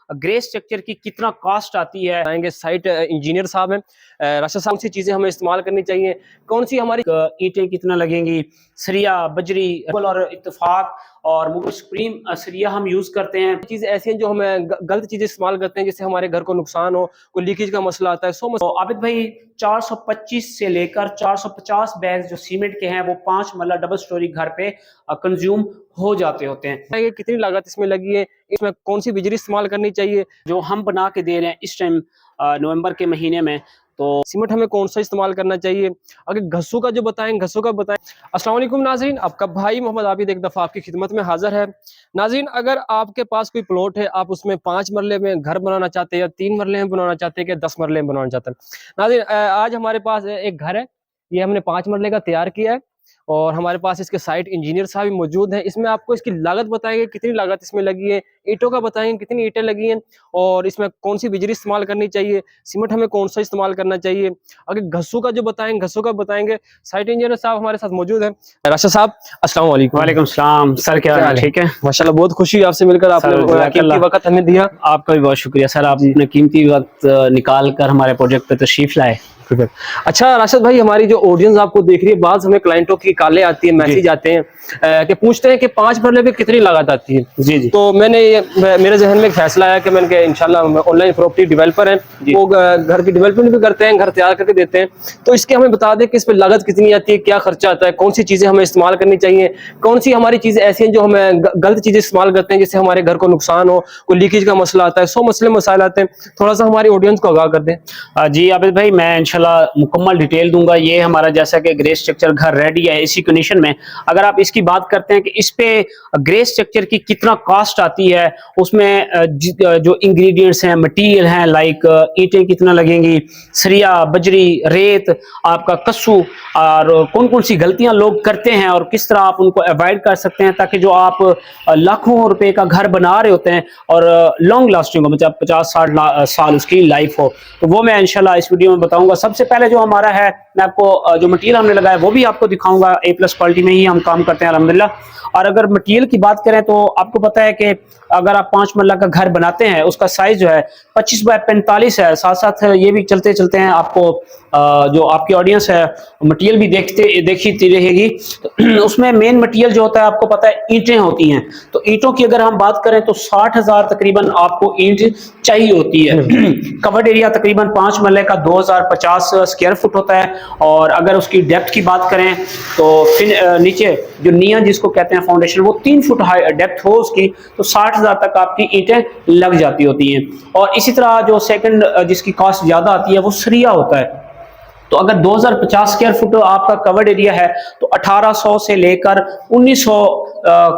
Grey structure की कितना cost आती है। आएंगे साइट इंजीनियर साहब हैं, राशिद साहब, कौन सी चीजें हमें इस्तेमाल करनी चाहिए, कौन सी हमारी ईंटें कितना लगेंगी, सरिया, बजरी और इत्तेफाक और मुगल सुप्रीम सरिया हम यूज करते हैं। चीजें ऐसी हैं जो हमें गलत चीजें इस्तेमाल करते हैं, जिससे हमारे घर को नुकसान हो, कोई लीकेज का मसला आता है। तो आबिद भाई 425 से लेकर 450 बैग जो सीमेंट के हैं वो 5 मरला डबल स्टोरी घर पे कंज्यूम हो जाते होते हैं। ये कितनी लागत इसमें लगी है, इसमें कौन सी बिजली इस्तेमाल करनी चाहिए, जो हम बना के दे रहे हैं इस टाइम नवंबर के महीने में, तो सीमेंट हमें कौन सा इस्तेमाल करना चाहिए, अगर घसू का जो बताएं घसू का बताएं। अस्सलाम वालेकुम नाज़रीन, आपका भाई मोहम्मद आबिद एक दफ़ा आपकी खिदमत में हाजिर है। नाज़रीन, अगर आपके पास कोई प्लॉट है, आप उसमें 5 मरले में घर बनाना चाहते हैं या 3 मरले में बनाना चाहते हैं, कि 10 मरले में बनाना चाहते हैं। नाज़रीन, आज हमारे पास एक घर है, ये हमने 5 मरले का तैयार किया है और हमारे पास इसके साइट इंजीनियर साहब भी मौजूद हैं। इसमें आपको इसकी लागत बताएंगे, कितनी लागत इसमें लगी है, ईंटों का बताएंगे कितनी ईंटें लगी हैं और इसमें कौन सी बिजली इस्तेमाल करनी चाहिए, सीमेंट हमें कौन सा इस्तेमाल करना चाहिए, अगर घसू का जो बताएंगे घसू का बताएंगे। साइट इंजीनियर साहब हमारे साथ मौजूद हैं। राशिद साहब, अस्सलाम वालेकुम। वालेकुम सलाम सर, क्या हाल है? ठीक है माशाल्लाह, बहुत खुशी आपसे मिलकर, आपने कीमती वक्त हमें दिया। आपका भी बहुत शुक्रिया सर, आपने कीमती वक्त निकाल कर हमारे प्रोजेक्ट पे तशरीफ लाए। अच्छा राशिद भाई, हमारी जो ऑडियंस आपको देख रही है, बाद हमें क्लाइंटों की कॉलें आती है, मैसेज आते हैं कि पूछते हैं कि 5 मरले पे कितनी लागत आती है। जी जी। तो मेरे जहन में एक फैसला आया कि मैंने कहा इंशाल्लाह ऑनलाइन प्रॉपर्टी डेवलपर हैं, वो घर की डेवलपमेंट भी करते हैं, घर तैयार करके देते हैं, तो इसके हमें बता दें कि इस पर लागत कितनी आती है, क्या खर्चा आता है, कौन सी चीजें हमें इस्तेमाल करनी चाहिए, कौन सी हमारी चीजें ऐसी हैं जो हमें गलत चीजें इस्तेमाल करते हैं, जिससे हमारे घर को नुकसान हो, कोई लीकेज का मसला आता है, 100 मसले मसाइल आते हैं। थोड़ा सा हमारी ऑडियंस को आगाह कर दें। जी आबिद भाई, मैं इंशाल्लाह मुकम्मल डिटेल दूंगा। ये हमारा जैसा कि ग्रे स्ट्रक्चर घर रेडी है इसी कंडीशन में। अगर आप इसकी बात करते हैं कि इस पे ग्रे स्ट्रक्चर की कितना कॉस्ट आती है, उसमें जो इंग्रेडिएंट्स हैं, मटेरियल हैं, लाइक ईंटें कितना लगेंगी, सरिया, बजरी, रेत, आपका कस्सू, और कौन कौन सी गलतियां लोग करते हैं और किस तरह आप उनको अवॉइड कर सकते हैं, ताकि जो आप लाखों रुपए का घर बना रहे होते हैं और लॉन्ग लास्टिंग हो, मतलब 50-60 साल उसकी लाइफ हो, तो वो मैं इंशाल्लाह इस वीडियो में बताऊंगा। सबसे पहले जो हमारा है, मैं आपको जो मटेरियल हमने लगाया वो भी आपको दिखाऊंगा। A+ क्वालिटी में ही हम काम करते हैं अल्हम्दुलिल्लाह। और अगर मटेरियल की बात करें तो आपको पता है कि अगर आप 5 मरला का घर बनाते हैं, उसका साइज जो है 25 बाय 45 है। साथ साथ ये भी चलते चलते हैं, आपको जो आपकी ऑडियंस है मटेरियल भी देखती रहेगी। तो उसमें मेन मटेरियल जो होता है, आपको पता है ईंटें होती हैं। तो ईंटों की अगर हम बात करें तो 60,000 तकरीबन आपको ईंट चाहिए होती है। कवर्ड एरिया तकरीबन 5 मरले का 2050 स्क्वायर फुट होता है। और अगर उसकी डेप्थ की बात करें तो फिर नीचे जो निया जिसको कहते हैं फाउंडेशन, वो 3 फुट हाई डेप्थ हो उसकी, तो 60,000 तक आपकी ईंटें लग जाती होती हैं। और इसी तरह जो सेकंड जिसकी कॉस्ट ज्यादा आती है वो सरिया होता है। तो अगर 2050 स्क्वायर फुट आपका कवर्ड एरिया है तो 1800 से लेकर 1900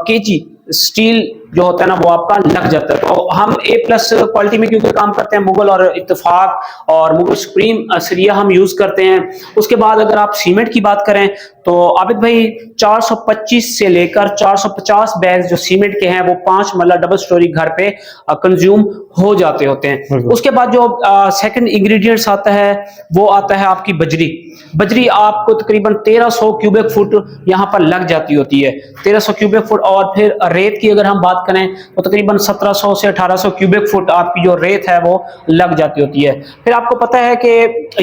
केजी स्टील जो होता है ना, वो आपका लग जाता है। तो हम A+ क्वालिटी में क्योंकि काम करते हैं, मुगल और इत्तेफाक और मुगल सुप्रीम सरिया हम यूज करते हैं। उसके बाद अगर आप सीमेंट की बात करें तो आबिद भाई 425 से लेकर 450 बैग जो सीमेंट के हैं वो 5 मरला डबल स्टोरी घर पे कंज्यूम हो जाते होते हैं। उसके बाद जो सेकंड इंग्रेडिएंट्स आता है वो आता है आपकी बजरी। बजरी आपको तकरीबन 1300 क्यूबिक फुट यहाँ पर लग जाती होती है, 1300 क्यूबिक फुट। और फिर रेत की अगर हम बात करें तो तकरीबन 1700 से 1800 क्यूबिक फुट आपकी जो रेत है वो लग जाती होती है। फिर आपको पता है कि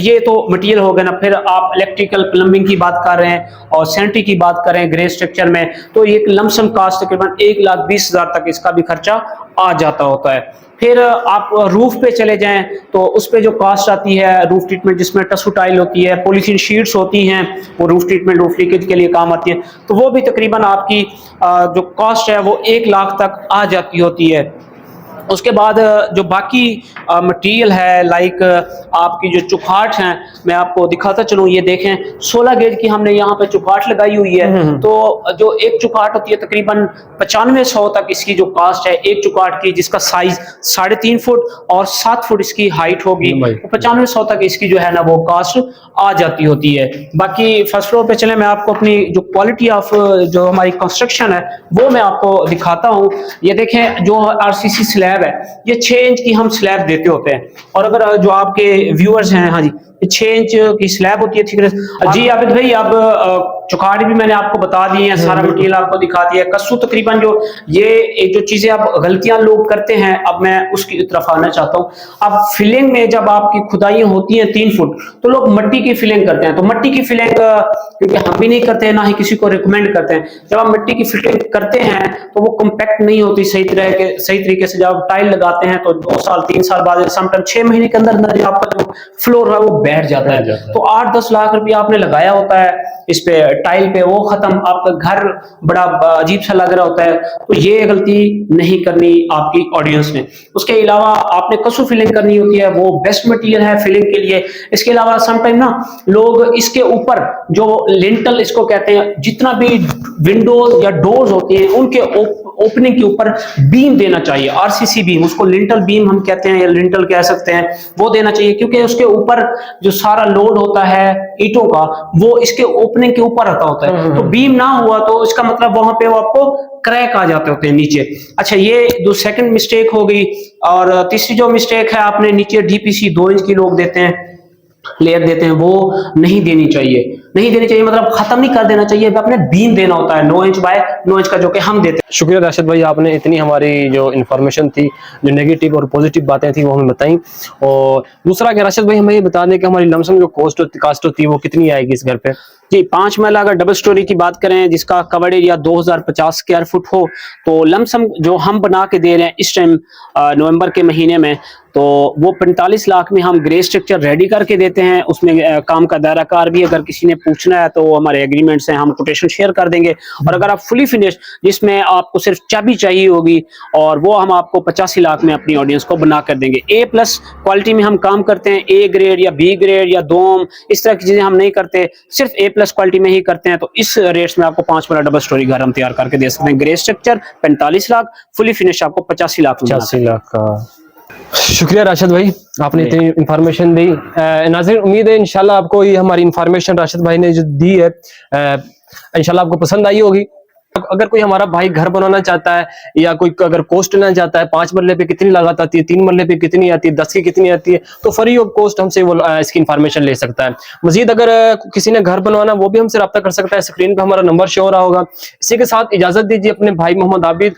ये तो मटेरियल हो गया ना, फिर आप इलेक्ट्रिकल प्लम्बिंग की बात कर रहे हैं और सैनिटरी की बात करें ग्रे स्ट्रक्चर में, तो ये लमसम कास्ट तकरीबन 1,20,000 तक इसका भी खर्चा आ जाता होता है। फिर आप रूफ पे चले जाएं तो उस पे जो कास्ट आती है रूफ ट्रीटमेंट, जिसमें टसू टाइल होती है, पॉलीथीन शीट्स होती हैं, वो रूफ ट्रीटमेंट रूफ लीकेज के लिए काम आती है, तो वो भी तकरीबन आपकी जो कास्ट है वो 1 लाख तक आ जाती होती है। उसके बाद जो बाकी मटेरियल है, लाइक आपकी जो चुखाट हैं, मैं आपको दिखाता चलूँ। ये देखें 16 गेज की हमने यहाँ पे चुखाट लगाई हुई है। तो जो एक चुखाट होती है तकरीबन 9500 तक इसकी जो कास्ट है एक चुखाट की, जिसका साइज 3.5 फुट और 7 फुट इसकी हाइट होगी, तो 9500 तक इसकी जो है ना वो कास्ट आ जाती होती है। बाकी फर्स्ट फ्लोर पे चले, मैं आपको अपनी जो क्वालिटी ऑफ जो हमारी कंस्ट्रक्शन है वो मैं आपको दिखाता हूँ। ये देखें जो RCC स्लैब है, ये 6 इंच की हम स्लैब देते होते हैं। और अगर जो आपके व्यूअर्स हैं, हाँ जी, 6 इंच की स्लैब होती है थिकनेस। जी आबिद भाई, अब चौखाड़ी भी मैंने आपको बता दी है, सारा मटेरियल आपको दिखा दिया है। कस्सू तकरीबन जो ये जो चीजें आप गलतियां लोग करते हैं, अब मैं उसकी तरफ आना चाहता हूँ। अब फिलिंग में जब आपकी खुदाई होती है 3 फुट, तो लोग मट्टी की फिलिंग करते हैं। तो मट्टी की फिलिंग क्योंकि हम भी नहीं करते हैं, ना ही किसी को रिकमेंड करते हैं। जब आप मिट्टी की फिलिंग करते हैं तो वो कॉम्पैक्ट नहीं होती सही तरीके से। जब आप टाइल लगाते हैं तो 2 साल 3 साल बाद, समटाइम 6 महीने के अंदर अंदर आपका जो फ्लोर है वो बैठ जाता है। तो 8-10 लाख रुपया आपने लगाया होता है इस पे, टाइल पे, वो खत्म, आपका घर बड़ा अजीब सा लग रहा होता है। तो ये गलती नहीं करनी आपकी ऑडियंस ने। उसके अलावा आपने कस्सू फिलिंग करनी होती है, वो बेस्ट मटेरियल है फिलिंग के लिए। इसके अलावा समटाइम ना लोग इसके ऊपर जो लिंटल इसको कहते हैं, जितना भी विंडोज या डोर्स होती हैं उनके ओपनिंग के ऊपर बीम देना चाहिए, आरसीसी बीम, उसको लिंटल बीम हम कहते हैं या लिंटल कह सकते हैं, वो देना चाहिए। क्योंकि उसके ऊपर जो सारा लोड होता है ईंटों का, वो इसके ओपनिंग के ऊपर आता होता है। तो बीम ना हुआ तो इसका मतलब वहां पे वो आपको क्रैक आ जाते होते हैं नीचे। अच्छा, ये जो सेकंड मिस्टेक हो गई। और तीसरी जो मिस्टेक है, आपने नीचे डीपीसी 2 इंच की लोग देते हैं, लेयर देते हैं, वो नहीं देनी चाहिए। नहीं देनी चाहिए मतलब खत्म नहीं कर देना चाहिए, अपने बीम देना होता है 9 इंच बाय 9 इंच का, जो कि हम देते हैं। शुक्रिया राशिद भाई, आपने इतनी हमारी जो इन्फॉर्मेशन थी, जो नेगेटिव और पॉजिटिव बातें थी वो हमें बताई। और दूसरा कि राशिद भाई हमें ये बता दें कि हमारी लमसम जो कास्ट होती है वो कितनी आएगी इस घर पे? जी, 5 महला अगर डबल स्टोरी की बात करें जिसका कवर एरिया 2050 स्क्वायर फुट हो, तो लमसम जो हम बना के दे रहे हैं इस टाइम नवंबर के महीने में, तो वो 45 लाख में हम ग्रे स्ट्रक्चर रेडी करके देते हैं। उसमें काम का दायरा कार भी अगर किसी ने पूछना है तो हमारे एग्रीमेंट्स हैं, हम कोटेशन शेयर कर देंगे। और अगर आप फुली फिनिश जिसमें आपको सिर्फ चाबी चाहिए होगी, और वो हम आपको 85 लाख में अपनी ऑडियंस को बना कर देंगे। A+ क्वालिटी में हम काम करते हैं, A ग्रेड या B ग्रेड या डोम, इस तरह की चीजें हम नहीं करते, सिर्फ A+ क्वालिटी में ही करते हैं। तो इस रेट्स में आपको 5 महला डबल स्टोरी घर हम तैयार करके दे सकते हैं। Grey structure 45 lakh, fully finish आपको 85 लाख। 85 लाख का। शुक्रिया राशिद भाई, आपने इतनी इंफॉर्मेशन दी। नाज़रीन, उम्मीद है इंशाल्लाह आपको ये हमारी इंफॉर्मेशन राशिद भाई ने जो दी है इंशाल्लाह आपको पसंद आई होगी। अगर कोई हमारा भाई घर बनाना चाहता है या कोई अगर कॉस्ट लेना चाहता है, 5 मरले पे कितनी लागत आती है, 3 मरले पे कितनी आती है, 10 की कितनी आती है, तो फ्री ऑफ कॉस्ट हमसे वो इसकी इंफॉर्मेशन ले सकता है। मजीद अगर किसी ने घर बनवाना, वो भी हमसे रब्ता कर सकता है। स्क्रीन पे हमारा नंबर शो हो रहा होगा। इसी के साथ इजाजत दीजिए अपने भाई मोहम्मद आबिद